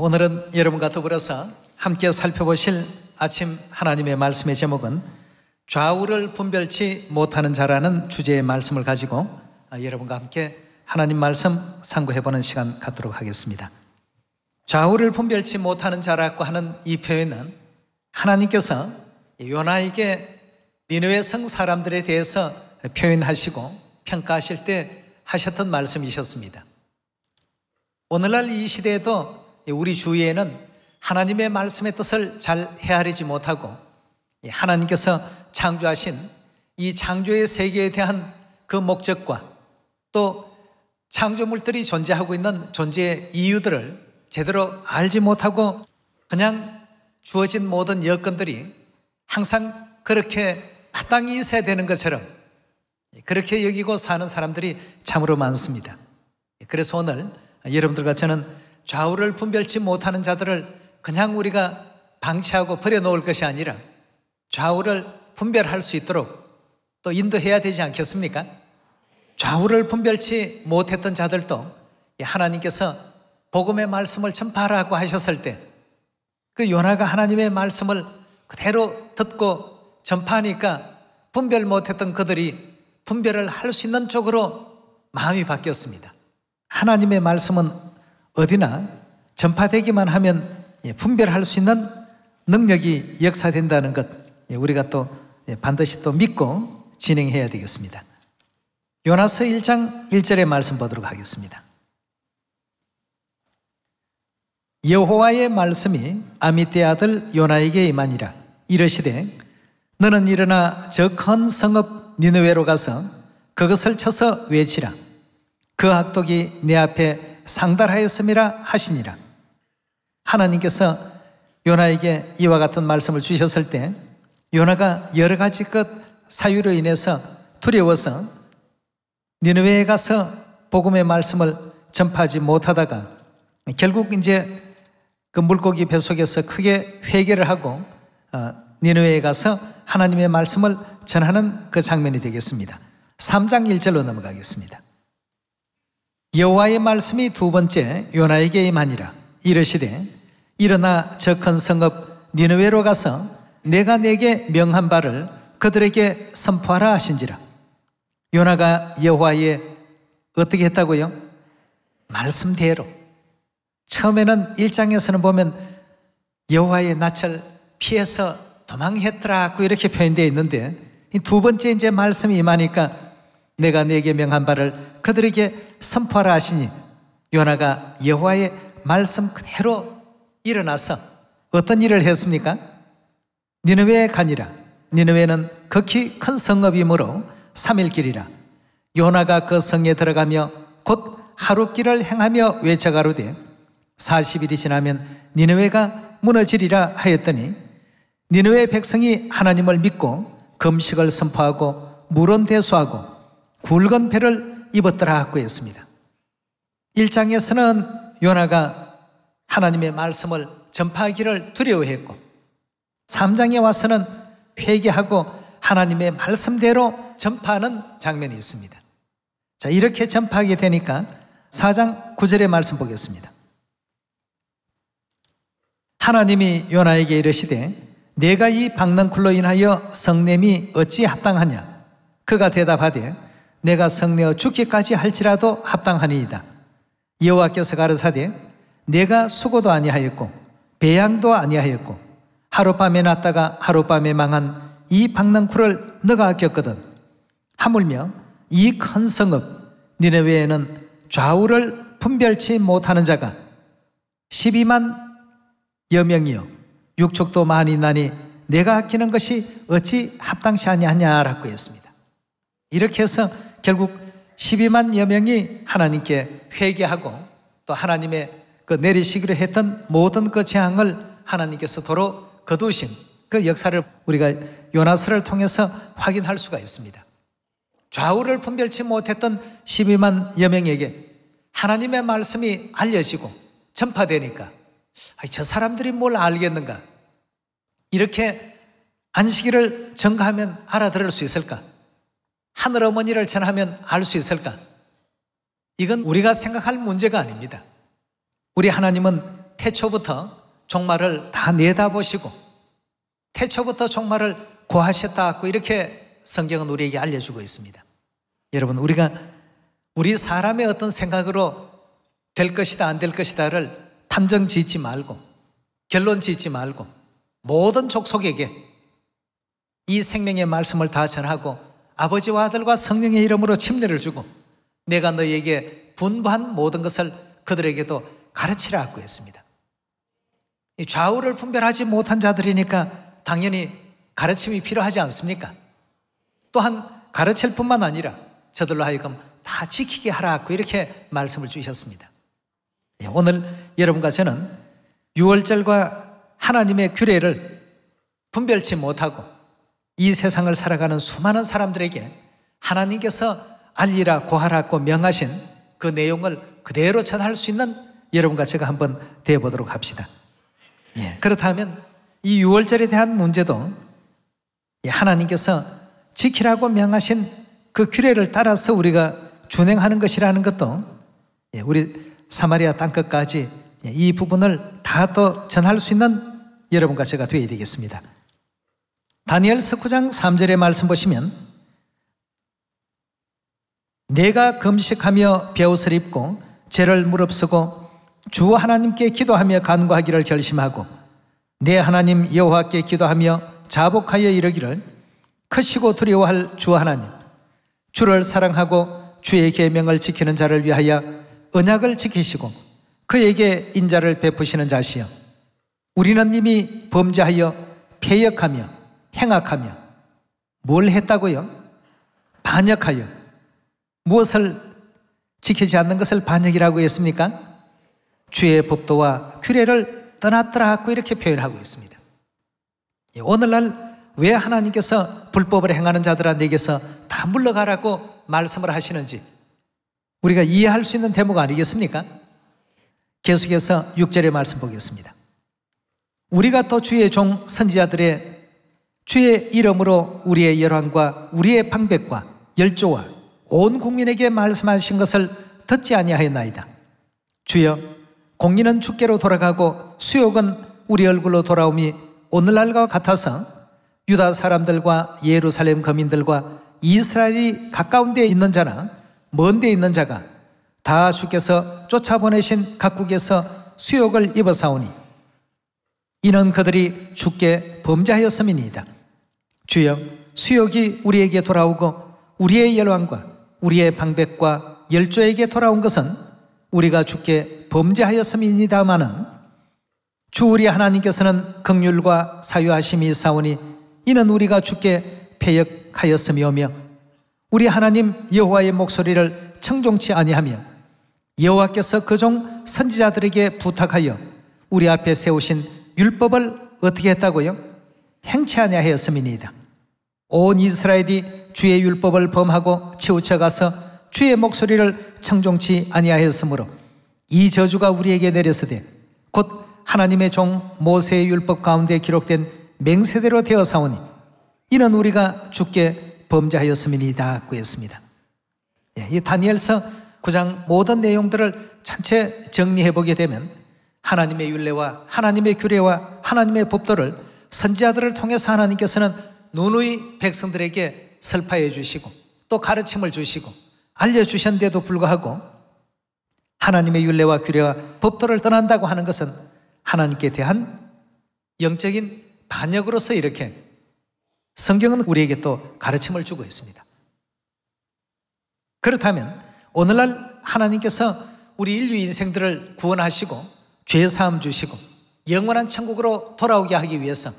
오늘은 여러분과 더불어서 함께 살펴보실 아침 하나님의 말씀의 제목은 좌우를 분별치 못하는 자라는 주제의 말씀을 가지고 여러분과 함께 하나님 말씀 상고해보는 시간 갖도록 하겠습니다. 좌우를 분별치 못하는 자라고 하는 이 표현은 하나님께서 요나에게 니느웨 성 사람들에 대해서 표현하시고 평가하실 때 하셨던 말씀이셨습니다. 오늘날 이 시대에도 우리 주위에는 하나님의 말씀의 뜻을 잘 헤아리지 못하고 하나님께서 창조하신 이 창조의 세계에 대한 그 목적과 또 창조물들이 존재하고 있는 존재의 이유들을 제대로 알지 못하고 그냥 주어진 모든 여건들이 항상 그렇게 마땅히 있어야 되는 것처럼 그렇게 여기고 사는 사람들이 참으로 많습니다. 그래서 오늘 여러분들과 저는 좌우를 분별치 못하는 자들을 그냥 우리가 방치하고 버려놓을 것이 아니라 좌우를 분별할 수 있도록 또 인도해야 되지 않겠습니까? 좌우를 분별치 못했던 자들도 하나님께서 복음의 말씀을 전파하라고 하셨을 때 그 요나가 하나님의 말씀을 그대로 듣고 전파하니까 분별 못했던 그들이 분별을 할 수 있는 쪽으로 마음이 바뀌었습니다. 하나님의 말씀은 어디나 전파되기만 하면 분별할 수 있는 능력이 역사된다는 것 우리가 또 반드시 또 믿고 진행해야 되겠습니다. 요나서 1장 1절의 말씀 보도록 하겠습니다. 여호와의 말씀이 아미떼 아들 요나에게 임하니라. 이르시되 너는 일어나 저 큰 성읍 니느웨로 가서 그것을 쳐서 외치라. 그 악독이 내 앞에 상달하였음이라 하시니라. 하나님께서 요나에게 이와 같은 말씀을 주셨을 때 요나가 여러 가지 것 사유로 인해서 두려워서 니느웨에 가서 복음의 말씀을 전파하지 못하다가 결국 이제 그 물고기 뱃속에서 크게 회개를 하고 니느웨에 가서 하나님의 말씀을 전하는 그 장면이 되겠습니다. 3장 1절로 넘어가겠습니다. 여호와의 말씀이 두 번째 요나에게 임하니라. 이르시되 일어나 저 큰 성읍 니느웨로 가서 내가 내게 명한 바를 그들에게 선포하라 하신지라. 요나가 여호와의 어떻게 했다고요? 말씀대로. 처음에는 1장에서는 보면 여호와의 낯을 피해서 도망했더라고 이렇게 표현되어 있는데 두 번째 이제 말씀이 임하니까 내가 네게 명한 바를 그들에게 선포하라 하시니 요나가 여호와의 말씀 그대로 일어나서 어떤 일을 했습니까? 니느웨에 가니라. 니느웨는 극히 큰 성읍이므로 3일 길이라. 요나가 그 성에 들어가며 곧 하루 길을 행하며 외쳐가로되 40일이 지나면 니느웨가 무너지리라 하였더니 니느웨 백성이 하나님을 믿고 금식을 선포하고 물은 대수하고 굵은 배를 입었더라 하고 했습니다. 1장에서는 요나가 하나님의 말씀을 전파하기를 두려워했고 3장에 와서는 회개하고 하나님의 말씀대로 전파하는 장면이 있습니다. 자, 이렇게 전파하게 되니까 4장 9절의 말씀 보겠습니다. 하나님이 요나에게 이르시되 내가 이 박넝쿨로 인하여 성냄이 어찌 합당하냐? 그가 대답하되 내가 성내어 죽기까지 할지라도 합당하니이다. 여호와께서 가르사대 내가 수고도 아니하였고 배양도 아니하였고 하룻밤에 났다가 하룻밤에 망한 이 박넝쿨을 너가 겪거든. 하물며 이 큰 성읍 니느웨에는 좌우를 분별치 못하는 자가 12만 여명이요 육축도 많이 나니 내가 아끼는 것이 어찌 합당치 아니하냐라고 했습니다. 이렇게 해서 결국 12만 여명이 하나님께 회개하고 또 하나님의 그 내리시기로 했던 모든 그 재앙을 하나님께서 도로 거두신 그 역사를 우리가 요나서를 통해서 확인할 수가 있습니다. 좌우를 분별치 못했던 12만 여명에게 하나님의 말씀이 알려지고 전파되니까 저 사람들이 뭘 알겠는가? 이렇게 안식일을 전가하면 알아들을 수 있을까? 하늘 어머니를 전하면 알 수 있을까? 이건 우리가 생각할 문제가 아닙니다. 우리 하나님은 태초부터 종말을 다 내다보시고 태초부터 종말을 고하셨다고 이렇게 성경은 우리에게 알려주고 있습니다. 여러분, 우리가 우리 사람의 어떤 생각으로 될 것이다 안 될 것이다를 판정 짓지 말고 결론 짓지 말고 모든 족속에게 이 생명의 말씀을 다 전하고 아버지와 아들과 성령의 이름으로 침례를 주고 내가 너희에게 분부한 모든 것을 그들에게도 가르치라고 했습니다. 이 좌우를 분별하지 못한 자들이니까 당연히 가르침이 필요하지 않습니까? 또한 가르칠 뿐만 아니라 저들로 하여금 다 지키게 하라고 이렇게 말씀을 주셨습니다. 오늘 여러분과 저는 유월절과 하나님의 규례를 분별치 못하고 이 세상을 살아가는 수많은 사람들에게 하나님께서 알리라 고하라고 명하신 그 내용을 그대로 전할 수 있는 여러분과 제가 한번 되어보도록 합시다. 그렇다면 이 유월절에 대한 문제도 하나님께서 지키라고 명하신 그 규례를 따라서 우리가 준행하는 것이라는 것도 우리 사마리아 땅끝까지 이 부분을 다 더 전할 수 있는 여러분과 제가 되어야 되겠습니다. 다니엘서 9장 3절의 말씀 보시면 내가 금식하며 베옷을 입고 죄를 무릅쓰고 주 하나님께 기도하며 간구하기를 결심하고 내 하나님 여호와께 기도하며 자복하여 이르기를 크시고 두려워할 주 하나님 주를 사랑하고 주의 계명을 지키는 자를 위하여 언약을 지키시고 그에게 인자를 베푸시는 자시여 우리는 이미 범죄하여 패역하며 행악하며 뭘 했다고요? 반역하여 무엇을 지키지 않는 것을 반역이라고 했습니까? 주의 법도와 규례를 떠났더라고 이렇게 표현하고 있습니다. 오늘날 왜 하나님께서 불법을 행하는 자들한테서 다 물러가라고 말씀을 하시는지 우리가 이해할 수 있는 대목 아니겠습니까? 계속해서 6절의 말씀 보겠습니다. 우리가 또 주의 종 선지자들의 주의 이름으로 우리의 열왕과 우리의 방백과 열조와 온 국민에게 말씀하신 것을 듣지 아니하였나이다. 주여, 공의는 주께로 돌아가고 수욕은 우리 얼굴로 돌아옴이 오늘날과 같아서 유다 사람들과 예루살렘 거민들과 이스라엘이 가까운 데 있는 자나 먼 데 있는 자가 다 주께서 쫓아보내신 각국에서 수욕을 입어사오니 이는 그들이 주께 범죄하였음이니이다. 주여, 수욕이 우리에게 돌아오고 우리의 열왕과 우리의 방백과 열조에게 돌아온 것은 우리가 주께 범죄하였음이니다마는 주 우리 하나님께서는 긍휼과 사유하심이 있사오니 이는 우리가 주께 패역하였음이오며 우리 하나님 여호와의 목소리를 청종치 아니하며 여호와께서 그 종 선지자들에게 부탁하여 우리 앞에 세우신 율법을 어떻게 했다고요? 행치 아니하였음이니이다. 온 이스라엘이 주의 율법을 범하고 치우쳐 가서 주의 목소리를 청종치 아니하였으므로 이 저주가 우리에게 내렸으되 곧 하나님의 종 모세의 율법 가운데 기록된 맹세대로 되어 사오니 이는 우리가 주께 범죄하였음이니이다 고 했습니다. 이 다니엘서 9장 모든 내용들을 전체 정리해 보게 되면 하나님의 율례와 하나님의 규례와 하나님의 법도를 선지자들을 통해서 하나님께서는 누누이 백성들에게 설파해 주시고 또 가르침을 주시고 알려주셨는데도 불구하고 하나님의 율례와 규례와 법도를 떠난다고 하는 것은 하나님께 대한 영적인 반역으로서 이렇게 성경은 우리에게 또 가르침을 주고 있습니다. 그렇다면 오늘날 하나님께서 우리 인류 인생들을 구원하시고 죄사함 주시고 영원한 천국으로 돌아오게 하기 위해서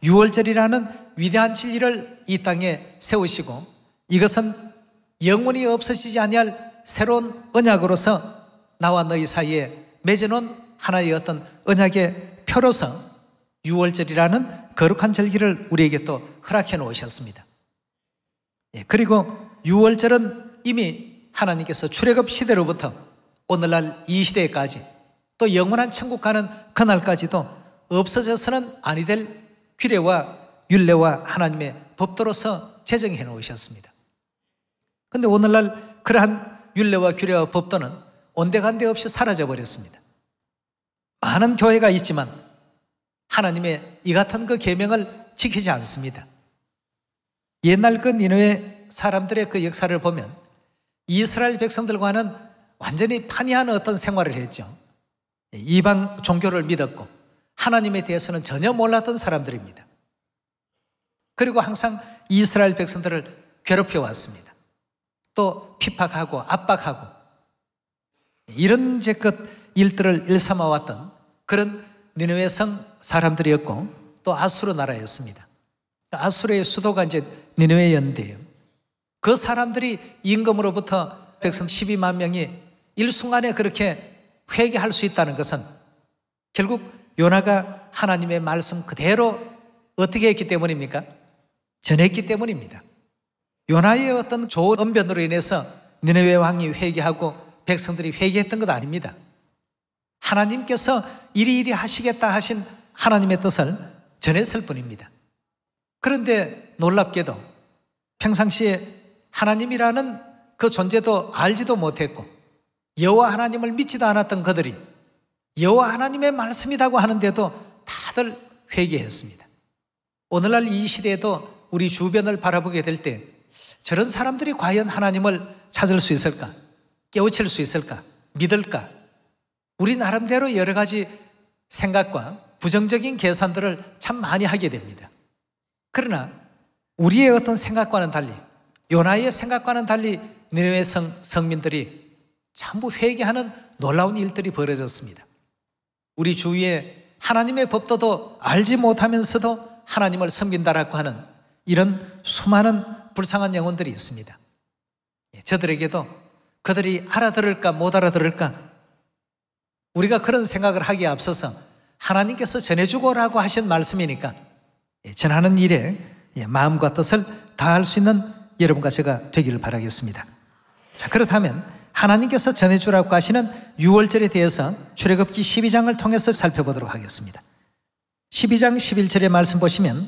유월절이라는 위대한 진리를 이 땅에 세우시고 이것은 영원히 없어지지 아니할 새로운 언약으로서 나와 너희 사이에 맺어놓은 하나의 어떤 언약의 표로서 유월절이라는 거룩한 절기를 우리에게 또 허락해 놓으셨습니다. 그리고 유월절은 이미 하나님께서 출애굽 시대로부터 오늘날 이 시대까지 또 영원한 천국 가는 그날까지도 없어져서는 아니 될 규례와 율례와 하나님의 법도로서 제정해 놓으셨습니다. 그런데 오늘날 그러한 율례와 규례와 법도는 온데간데 없이 사라져 버렸습니다. 많은 교회가 있지만 하나님의 이 같은 그 계명을 지키지 않습니다. 옛날 그 니느웨 사람들의 그 역사를 보면 이스라엘 백성들과는 완전히 판이한 어떤 생활을 했죠. 이방 종교를 믿었고 하나님에 대해서는 전혀 몰랐던 사람들입니다. 그리고 항상 이스라엘 백성들을 괴롭혀 왔습니다. 또 핍박하고 압박하고 이런 제것 일들을 일삼아 왔던 그런 니느웨 성 사람들이었고 또 아수르 나라였습니다. 아수르의 수도가 이제 니느웨였는데요. 그 사람들이 임금으로부터 백성 12만 명이 일순간에 그렇게 회개할 수 있다는 것은 결국 요나가 하나님의 말씀 그대로 어떻게 했기 때문입니까? 전했기 때문입니다. 요나의 어떤 좋은 언변으로 인해서 니느웨 왕이 회개하고 백성들이 회개했던 것 아닙니다. 하나님께서 이리이리 하시겠다 하신 하나님의 뜻을 전했을 뿐입니다. 그런데 놀랍게도 평상시에 하나님이라는 그 존재도 알지도 못했고 여호와 하나님을 믿지도 않았던 그들이 여호와 하나님의 말씀이라고 하는데도 다들 회개했습니다. 오늘날 이 시대에도 우리 주변을 바라보게 될 때 저런 사람들이 과연 하나님을 찾을 수 있을까? 깨우칠 수 있을까? 믿을까? 우리 나름대로 여러 가지 생각과 부정적인 계산들을 참 많이 하게 됩니다. 그러나 우리의 어떤 생각과는 달리 요나의 생각과는 달리 니느웨 성민들이 전부 회개하는 놀라운 일들이 벌어졌습니다. 우리 주위에 하나님의 법도도 알지 못하면서도 하나님을 섬긴다라고 하는 이런 수많은 불쌍한 영혼들이 있습니다. 저들에게도 그들이 알아들을까 못 알아들을까 우리가 그런 생각을 하기에 앞서서 하나님께서 전해주고라고 하신 말씀이니까 전하는 일에 마음과 뜻을 다할 수 있는 여러분과 제가 되기를 바라겠습니다. 자, 그렇다면 하나님께서 전해주라고 하시는 유월절에 대해서 출애굽기 12장을 통해서 살펴보도록 하겠습니다. 12장 11절의 말씀 보시면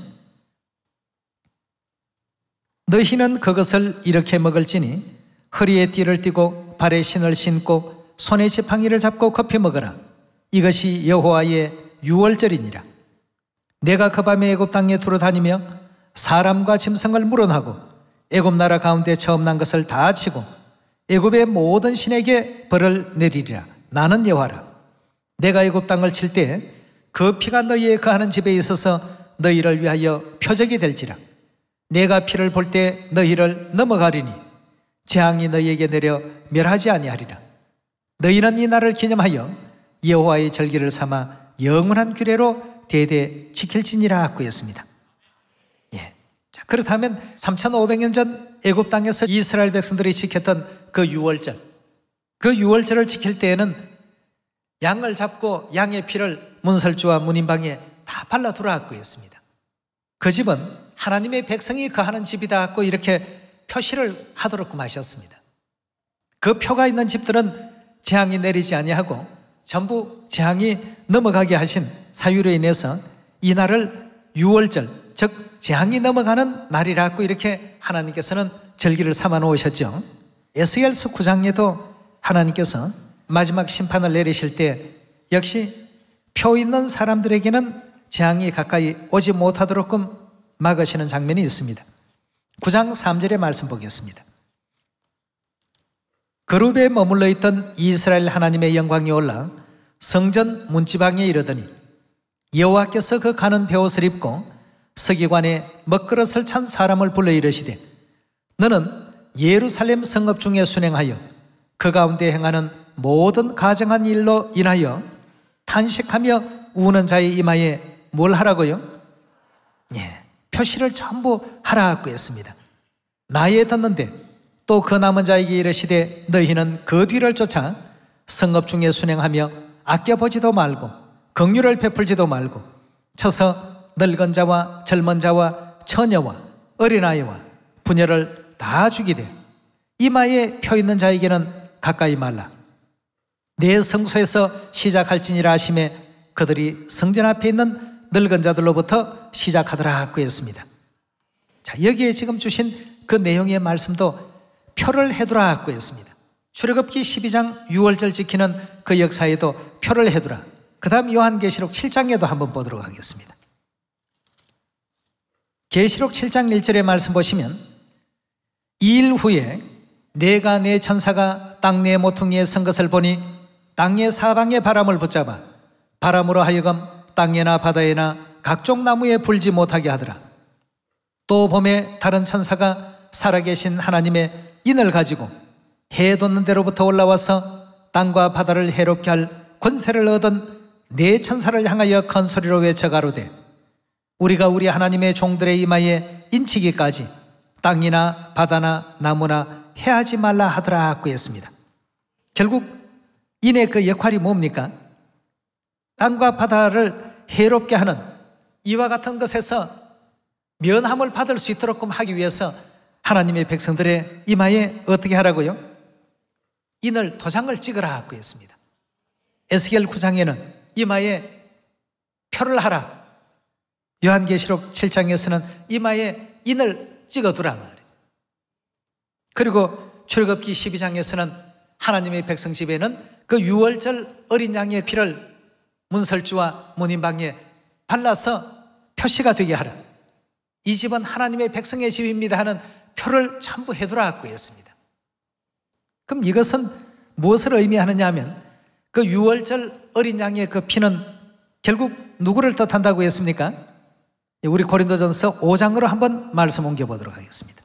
너희는 그것을 이렇게 먹을지니 허리에 띠를 띠고 발에 신을 신고 손에 지팡이를 잡고 급히 먹어라. 이것이 여호와의 유월절이니라. 내가 그 밤에 애굽 땅에 두루다니며 사람과 짐승을 물어나고 애굽 나라 가운데 처음 난 것을 다 치고 애굽의 모든 신에게 벌을 내리리라. 나는 여호와라. 내가 애굽 땅을 칠 때 그 피가 너희의 거하는 집에 있어서 너희를 위하여 표적이 될지라. 내가 피를 볼 때 너희를 넘어가리니 재앙이 너희에게 내려 멸하지 아니하리라. 너희는 이 날을 기념하여 여호와의 절기를 삼아 영원한 규례로 대대 지킬지니라 하고 했습니다. 자, 그렇다면 3500년 전 애굽 땅에서 이스라엘 백성들이 지켰던 그 유월절, 그 유월절을 지킬 때에는 양을 잡고 양의 피를 문설주와 문인방에 다 발라두라 하고 했습니다. 그 집은 하나님의 백성이 거하는 집이다 하고 이렇게 표시를 하도록 하셨습니다. 그 표가 있는 집들은 재앙이 내리지 아니하고 전부 재앙이 넘어가게 하신 사유로 인해서 이 날을 유월절, 즉 재앙이 넘어가는 날이라고 이렇게 하나님께서는 절기를 삼아 놓으셨죠. 에스겔서 9장에도 하나님께서 마지막 심판을 내리실 때 역시 표 있는 사람들에게는 재앙이 가까이 오지 못하도록 막으시는 장면이 있습니다. 9장 3절의 말씀 보겠습니다. 그룹에 머물러 있던 이스라엘 하나님의 영광이 올라 성전 문지방에 이르더니 여호와께서 그 가는 베옷을 입고 서기관에 먹그릇을 찬 사람을 불러 이르시되 너는 예루살렘 성읍 중에 순행하여 그 가운데 행하는 모든 가정한 일로 인하여 탄식하며 우는 자의 이마에 뭘 하라고요? 표시를 전부 하라고 했습니다. 나에 듣는데 또 그 남은 자에게 이르시되 너희는 그 뒤를 쫓아 성읍 중에 순행하며 아껴보지도 말고 긍휼을 베풀지도 말고 쳐서 늙은 자와 젊은 자와 처녀와 어린아이와 부녀를 다 죽이되 이마에 표 있는 자에게는 가까이 말라. 내 성소에서 시작할지니라 하심에 그들이 성전 앞에 있는 늙은 자들로부터 시작하더라 하고 했습니다. 자, 여기에 지금 주신 그 내용의 말씀도 표를 해두라 하고 했습니다. 출애굽기 12장 6월절 지키는 그 역사에도 표를 해두라. 그 다음 요한계시록 7장에도 한번 보도록 하겠습니다. 계시록 7장 1절의 말씀 보시면 2일 후에 내가 내 천사가 땅 내 모퉁이에 선 것을 보니 땅의 사방의 바람을 붙잡아 바람으로 하여금 땅에나 바다에나 각종 나무에 불지 못하게 하더라. 또 봄에 다른 천사가 살아계신 하나님의 인을 가지고 해 돋는 데로부터 올라와서 땅과 바다를 해롭게 할 권세를 얻은 네 천사를 향하여 큰 소리로 외쳐 가로되 우리가 우리 하나님의 종들의 이마에 인치기까지 땅이나 바다나 나무나 해하지 말라 하더라 고 했습니다. 결국 인의 그 역할이 뭡니까? 땅과 바다를 해롭게 하는 이와 같은 것에서 면함을 받을 수 있도록 하기 위해서 하나님의 백성들의 이마에 어떻게 하라고요? 인을 도장을 찍으라 고 했습니다. 에스겔 9장에는 이마에 표를 하라. 요한계시록 7장에서는 이마에 인을 찍어두라 말이죠. 그리고 출애굽기 12장에서는 하나님의 백성 집에는 그 유월절 어린 양의 피를 문설주와 문인방에 발라서 표시가 되게 하라. 이 집은 하나님의 백성의 집입니다 하는 표를 전부 해두라고 했습니다. 그럼 이것은 무엇을 의미하느냐 하면 그 유월절 어린 양의 그 피는 결국 누구를 뜻한다고 했습니까? 우리 고린도전서 5장으로 한번 말씀 옮겨보도록 하겠습니다.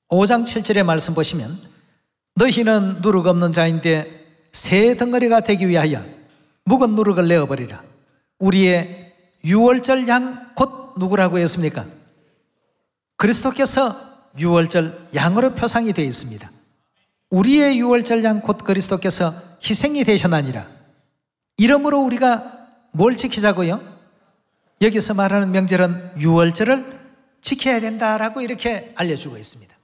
5장 7절의 말씀 보시면 너희는 누룩 없는 자인데 새 덩어리가 되기 위하여 묵은 누룩을 내어버리라. 우리의 유월절 양 곧 누구라고 했습니까? 그리스도께서 유월절 양으로 표상이 되어 있습니다. 우리의 유월절 양 곧 그리스도께서 희생이 되셨나니라. 이러므로 우리가 뭘 지키자고요? 여기서 말하는 명절은 유월절을 지켜야 된다라고 이렇게 알려주고 있습니다.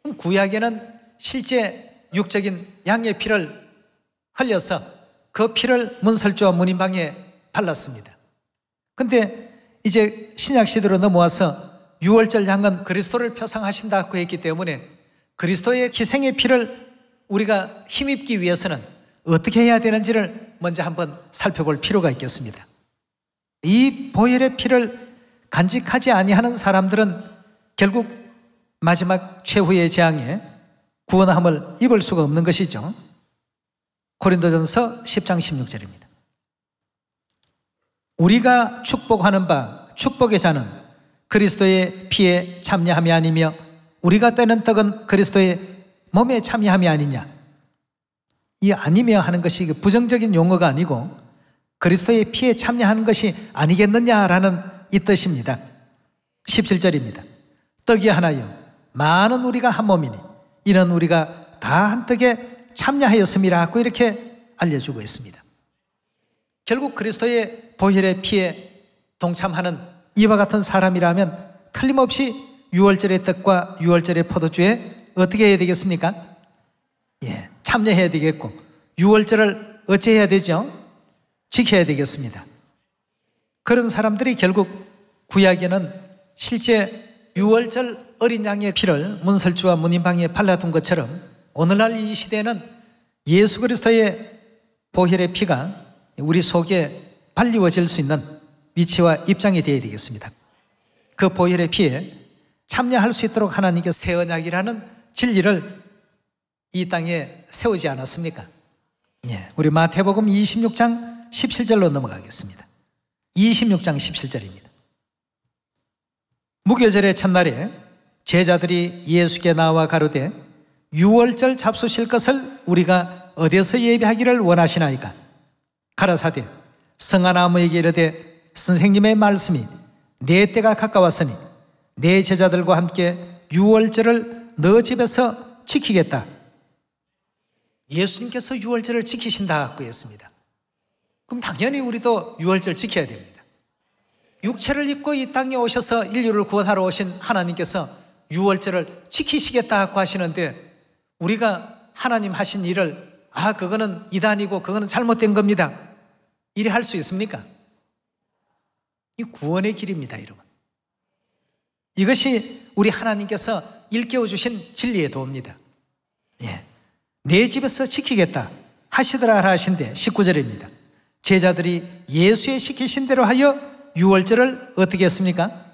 그럼 구약에는 실제 육적인 양의 피를 흘려서 그 피를 문설주와 문인방에 발랐습니다. 근데 이제 신약 시대로 넘어와서 유월절 양은 그리스도를 표상하신다고 했기 때문에 그리스도의 희생의 피를 우리가 힘입기 위해서는 어떻게 해야 되는지를 먼저 한번 살펴볼 필요가 있겠습니다. 이 보혈의 피를 간직하지 아니하는 사람들은 결국 마지막 최후의 재앙에 구원함을 입을 수가 없는 것이죠. 고린도전서 10장 16절입니다. 우리가 축복하는 바 축복의 자는 그리스도의 피에 참여함이 아니며 우리가 떼는 떡은 그리스도의 몸에 참여함이 아니냐. 이 아니며 하는 것이 부정적인 용어가 아니고 그리스도의 피에 참여하는 것이 아니겠느냐라는 이 뜻입니다. 17절입니다. 떡이 하나요 많은 우리가 한 몸이니 이는 우리가 다 한 떡에 참여하였음이라고 이렇게 알려주고 있습니다. 결국 그리스도의 보혈의 피에 동참하는 이와 같은 사람이라면 틀림없이 유월절의 떡과 유월절의 포도주에 어떻게 해야 되겠습니까? 참여해야 되겠고 유월절을 어찌해야 되죠? 지켜야 되겠습니다. 그런 사람들이 결국 구약에는 실제 유월절 어린 양의 피를 문설주와 문인방에 발라둔 것처럼 오늘날 이 시대에는 예수 그리스도의 보혈의 피가 우리 속에 발리워질 수 있는 위치와 입장이 되어야 되겠습니다. 그 보혈의 피에 참여할 수 있도록 하나님께서 새 언약이라는 진리를 이 땅에 세우지 않았습니까? 우리 마태복음 26장 17절로 넘어가겠습니다. 26장 17절입니다. 무교절의 첫날에 제자들이 예수께 나와 가로되 유월절 잡수실 것을 우리가 어디서 예비하기를 원하시나이까? 가라사대 성하나무에게 이르되 선생님의 말씀이 내 때가 가까웠으니 내 제자들과 함께 유월절을 너 집에서 지키겠다. 예수님께서 유월절을 지키신다고 했습니다. 그럼 당연히 우리도 유월절 지켜야 됩니다. 육체를 입고 이 땅에 오셔서 인류를 구원하러 오신 하나님께서 유월절을 지키시겠다고 하시는데 우리가 하나님 하신 일을 그거는 이단이고 그거는 잘못된 겁니다 이래 할 수 있습니까? 이 구원의 길입니다, 여러분. 이것이 우리 하나님께서 일깨워 주신 진리의 도입니다. 내 집에서 지키겠다. 하시더라 하라 하신데 19절입니다. 제자들이 예수의 시키신 대로 하여 유월절을 어떻게 했습니까?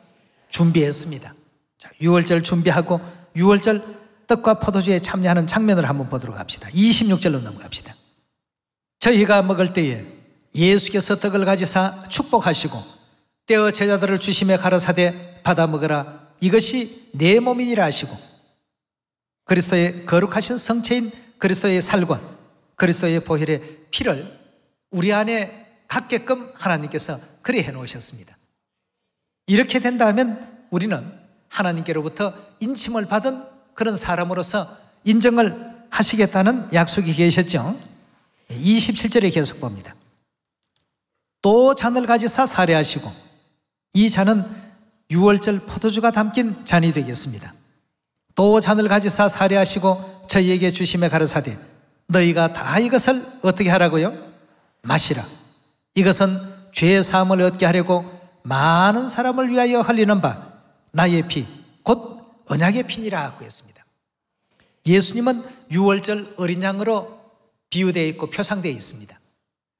준비했습니다. 자, 유월절 준비하고 유월절 떡과 포도주에 참여하는 장면을 한번 보도록 합시다. 26절로 넘어갑시다. 저희가 먹을 때에 예수께서 떡을 가지사 축복하시고 떼어 제자들을 주시며 가라사대 받아 먹으라. 이것이 내 몸이니라 하시고 그리스도의 거룩하신 성체인 그리스도의 살과 그리스도의 보혈의 피를 우리 안에 갖게끔 하나님께서 그리 해놓으셨습니다. 이렇게 된다면 우리는 하나님께로부터 인침을 받은 그런 사람으로서 인정을 하시겠다는 약속이 계셨죠. 27절에 계속 봅니다. 또 잔을 가지사 사례하시고 이 잔은 유월절 포도주가 담긴 잔이 되겠습니다. 또 잔을 가지사 사례하시고 저희에게 주시며 가르사되 너희가 다 이것을 어떻게 하라고요? 마시라. 이것은 죄 사함을 얻게 하려고 많은 사람을 위하여 흘리는 바 나의 피 곧 언약의 피니라 하고 했습니다. 예수님은 유월절 어린 양으로 비유되어 있고 표상되어 있습니다.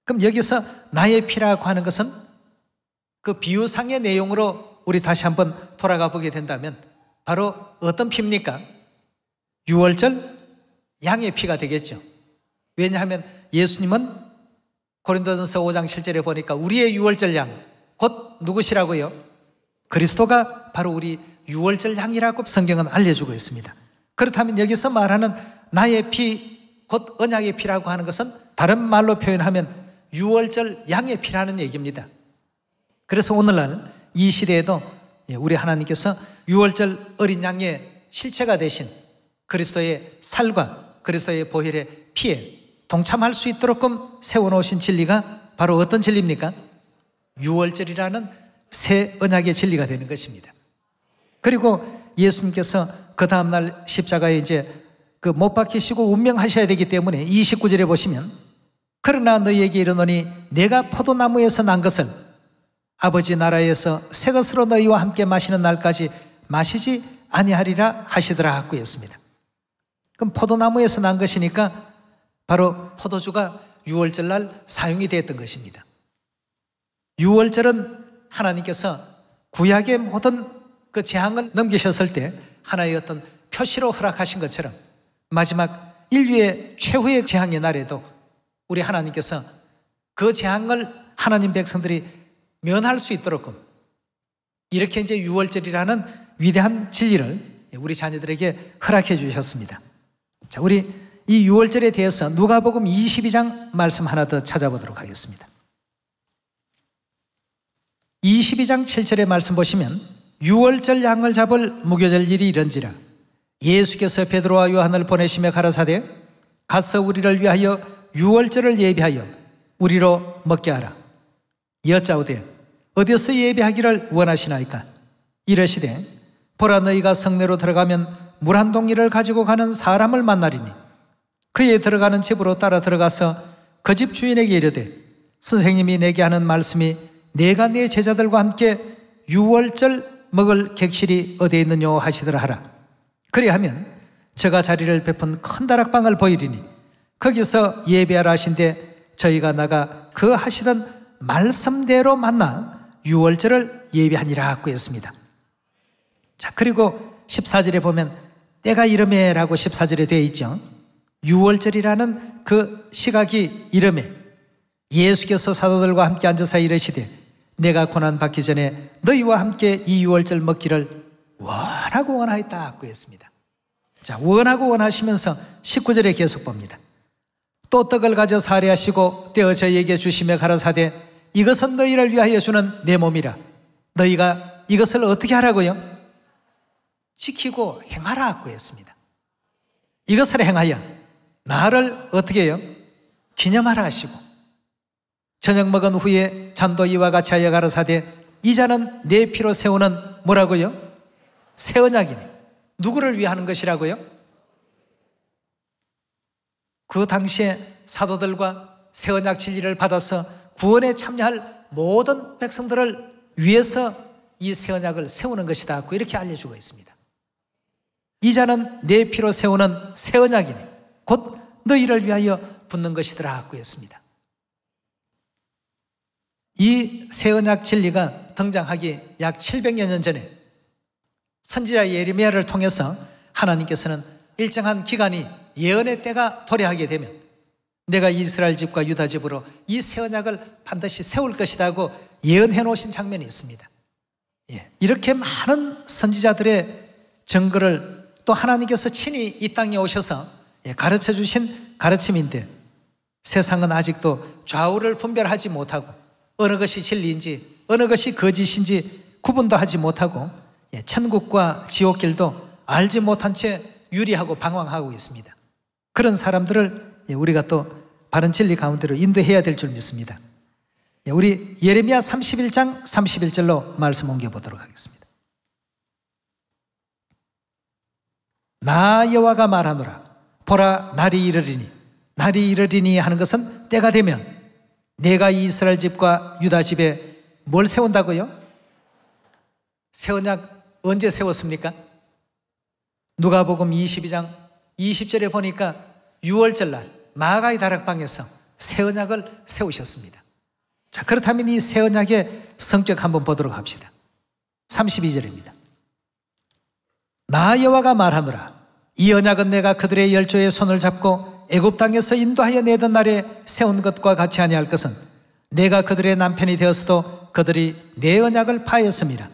그럼 여기서 나의 피라고 하는 것은 그 비유상의 내용으로 우리 다시 한번 돌아가 보게 된다면 바로 어떤 피입니까? 유월절 양의 피가 되겠죠. 왜냐하면 예수님은 고린도전서 5장 7절에 보니까 우리의 유월절 양 곧 누구시라고요? 그리스도가 바로 우리 유월절 양이라고 성경은 알려주고 있습니다. 그렇다면 여기서 말하는 나의 피 곧 언약의 피라고 하는 것은 다른 말로 표현하면 유월절 양의 피라는 얘기입니다. 그래서 오늘날 이 시대에도 우리 하나님께서 유월절 어린 양의 실체가 되신 그리스도의 살과 그리스도의 보혈의 피에 동참할 수 있도록끔 세워놓으신 진리가 바로 어떤 진리입니까? 유월절이라는 새 언약의 진리가 되는 것입니다. 그리고 예수님께서 그 다음날 십자가에 이제 그 못 박히시고 운명하셔야 되기 때문에 29절에 보시면 그러나 너희에게 이르노니 내가 포도나무에서 난 것을 아버지 나라에서 새 것으로 너희와 함께 마시는 날까지 마시지 아니하리라 하시더라 하고 했습니다. 그럼 포도나무에서 난 것이니까 바로 포도주가 유월절날 사용이 되었던 것입니다. 유월절은 하나님께서 구약의 모든 그 재앙을 넘기셨을 때 하나의 어떤 표시로 허락하신 것처럼 마지막 인류의 최후의 재앙의 날에도 우리 하나님께서 그 재앙을 하나님 백성들이 면할 수 있도록 이렇게 이제 유월절이라는 위대한 진리를 우리 자녀들에게 허락해 주셨습니다. 자, 우리 이 유월절에 대해서 누가복음 22장 말씀 하나 더 찾아보도록 하겠습니다. 22장 7절의 말씀 보시면 유월절 양을 잡을 무교절 일이 이런지라 예수께서 베드로와 요한을 보내시며 가라사대 가서 우리를 위하여 유월절을 예비하여 우리로 먹게 하라. 여짜오되 어디서 예비하기를 원하시나이까? 이르시되 보라 너희가 성내로 들어가면 물 한 동이를 가지고 가는 사람을 만나리니 그에 들어가는 집으로 따라 들어가서 그 집 주인에게 이르되 선생님이 내게 하는 말씀이 내가 내 제자들과 함께 유월절 먹을 객실이 어디에 있느냐 하시더라 하라. 그리하면 저가 자리를 베푼 큰 다락방을 보이리니 거기서 예배하라 하신데 저희가 나가 그 하시던 말씀대로 만나 유월절을 예배하니라 하고 했습니다. 자, 그리고 14절에 보면 때가 이름에 라고 14절에 되어 있죠. 유월절이라는 그 시각이 이름에 예수께서 사도들과 함께 앉아서 이르시되 내가 고난받기 전에 너희와 함께 이 유월절 먹기를 원하고 원하였다 하고 했습니다. 자, 원하고 원하시면서 19절에 계속 봅니다. 또 떡을 가져 사례하시고 떼어 저희에게 주시며 가라사대 이것은 너희를 위하여 주는 내 몸이라. 너희가 이것을 어떻게 하라고요? 지키고 행하라 하고 했습니다. 이것을 행하여 나를 어떻게 해요? 기념하라 하시고 저녁 먹은 후에 잔도 이와 같이 하여 가라사대 이 잔은 내 피로 세우는 뭐라고요? 새 언약이네. 누구를 위하는 것이라고요? 그 당시에 사도들과 새 언약 진리를 받아서 구원에 참여할 모든 백성들을 위해서 이 새 언약을 세우는 것이다 고 이렇게 알려주고 있습니다. 이 잔은 내 피로 세우는 새 언약이니 곧 너희를 위하여 붙는 것이더라고 했습니다. 이 새 언약 진리가 등장하기 약 700여 년 전에 선지자 예레미야를 통해서 하나님께서는 일정한 기간이 예언의 때가 도래하게 되면 내가 이스라엘 집과 유다 집으로 이 새 언약을 반드시 세울 것이라고 예언해 놓으신 장면이 있습니다. 이렇게 많은 선지자들의 증거를 또 하나님께서 친히 이 땅에 오셔서 가르쳐 주신 가르침인데 세상은 아직도 좌우를 분별하지 못하고 어느 것이 진리인지 어느 것이 거짓인지 구분도 하지 못하고 천국과 지옥길도 알지 못한 채 유리하고 방황하고 있습니다. 그런 사람들을 우리가 또 바른 진리 가운데로 인도해야 될 줄 믿습니다. 우리 예레미야 31장 31절로 말씀 옮겨보도록 하겠습니다. 나 여호와가 말하노라. 보라, 날이 이르리니. 날이 이르리니 하는 것은 때가 되면 내가 이스라엘 집과 유다 집에 뭘 세운다고요? 새 언약 언제 세웠습니까? 누가복음 22장 20절에 보니까 6월절 날 마가의 다락방에서 새 언약을 세우셨습니다. 자, 그렇다면 이 새 언약의 성격 한번 보도록 합시다. 32절입니다. 나 여호와가 말하노라. 이 언약은 내가 그들의 열조의 손을 잡고 애굽 땅에서 인도하여 내던 날에 세운 것과 같이 아니할 것은 내가 그들의 남편이 되었어도 그들이 내 언약을 파했습니다.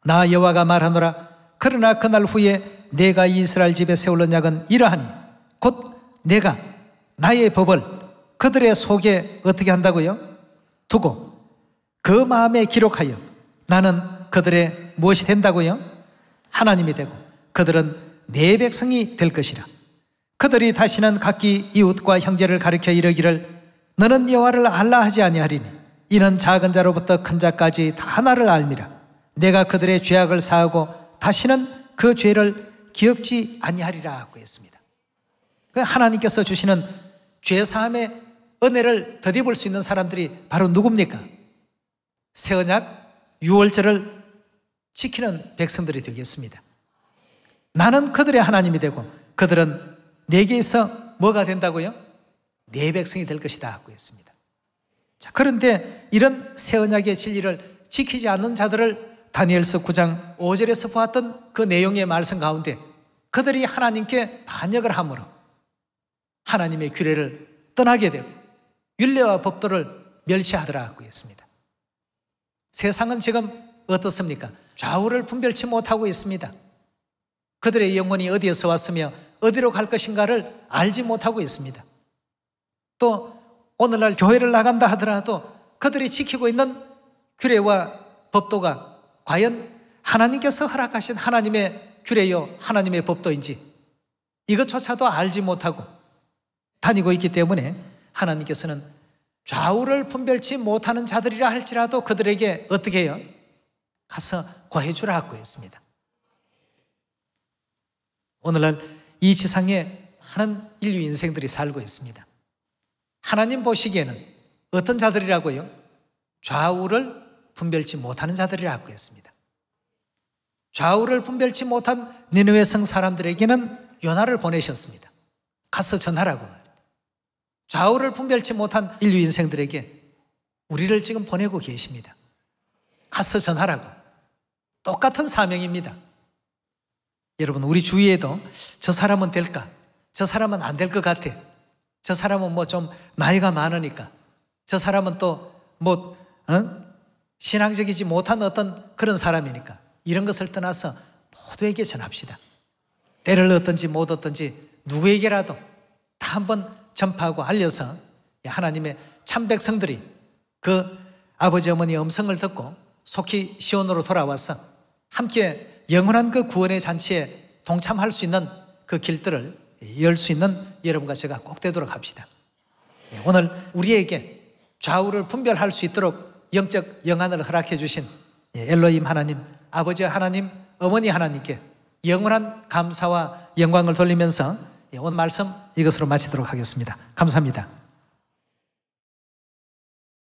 나 여호와가 말하노라. 그러나 그날 후에 내가 이스라엘 집에 세울 언약은 이러하니 곧 내가 나의 법을 그들의 속에 어떻게 한다고요? 두고 그 마음에 기록하여 나는 그들의 무엇이 된다고요? 하나님이 되고 그들은 내 백성이 될 것이라. 그들이 다시는 각기 이웃과 형제를 가리켜 이르기를 너는 여호와를 알라 하지 아니하리니 이는 작은 자로부터 큰 자까지 다 나를 알미라. 내가 그들의 죄악을 사하고 다시는 그 죄를 기억지 아니하리라 하고 했습니다. 하나님께서 주시는 죄사함의 은혜를 덧입을 수 있는 사람들이 바로 누굽니까? 새 언약 6월절을 지키는 백성들이 되겠습니다. 나는 그들의 하나님이 되고 그들은 내게서 뭐가 된다고요? 내 백성이 될 것이다 하고 했습니다. 자, 그런데 이런 새 언약의 진리를 지키지 않는 자들을 다니엘서 9장 5절에서 보았던 그 내용의 말씀 가운데 그들이 하나님께 반역을 함으로 하나님의 규례를 떠나게 되고 율례와 법도를 멸시하더라 하고 했습니다. 세상은 지금 어떻습니까? 좌우를 분별치 못하고 있습니다. 그들의 영혼이 어디에서 왔으며 어디로 갈 것인가를 알지 못하고 있습니다. 또 오늘날 교회를 나간다 하더라도 그들이 지키고 있는 규례와 법도가 과연 하나님께서 허락하신 하나님의 규례요 하나님의 법도인지 이것조차도 알지 못하고 다니고 있기 때문에 하나님께서는 좌우를 분별치 못하는 자들이라 할지라도 그들에게 어떻게 해요? 가서 구해주라 하고 했습니다. 오늘날 이 지상에 많은 인류 인생들이 살고 있습니다. 하나님 보시기에는 어떤 자들이라고요? 좌우를 분별치 못하는 자들이라고 했습니다. 좌우를 분별치 못한 니느웨 성 사람들에게는 요나를 보내셨습니다. 가서 전하라고 말이에요. 좌우를 분별치 못한 인류 인생들에게 우리를 지금 보내고 계십니다. 가서 전하라고. 똑같은 사명입니다. 여러분, 우리 주위에도 저 사람은 될까? 저 사람은 안 될 것 같아. 저 사람은 뭐 좀 나이가 많으니까. 저 사람은 또 신앙적이지 못한 어떤 그런 사람이니까. 이런 것을 떠나서 모두에게 전합시다. 때를 얻든지 못 얻든지 누구에게라도 다 한번 전파하고 알려서 하나님의 참 백성들이 그 아버지 어머니의 음성을 듣고 속히 시온으로 돌아와서 함께 영원한 그 구원의 잔치에 동참할 수 있는 그 길들을 열 수 있는 여러분과 제가 꼭 되도록 합시다. 오늘 우리에게 좌우를 분별할 수 있도록 영적 영안을 허락해 주신 엘로힘 하나님, 아버지 하나님, 어머니 하나님께 영원한 감사와 영광을 돌리면서 오늘 말씀 이것으로 마치도록 하겠습니다. 감사합니다.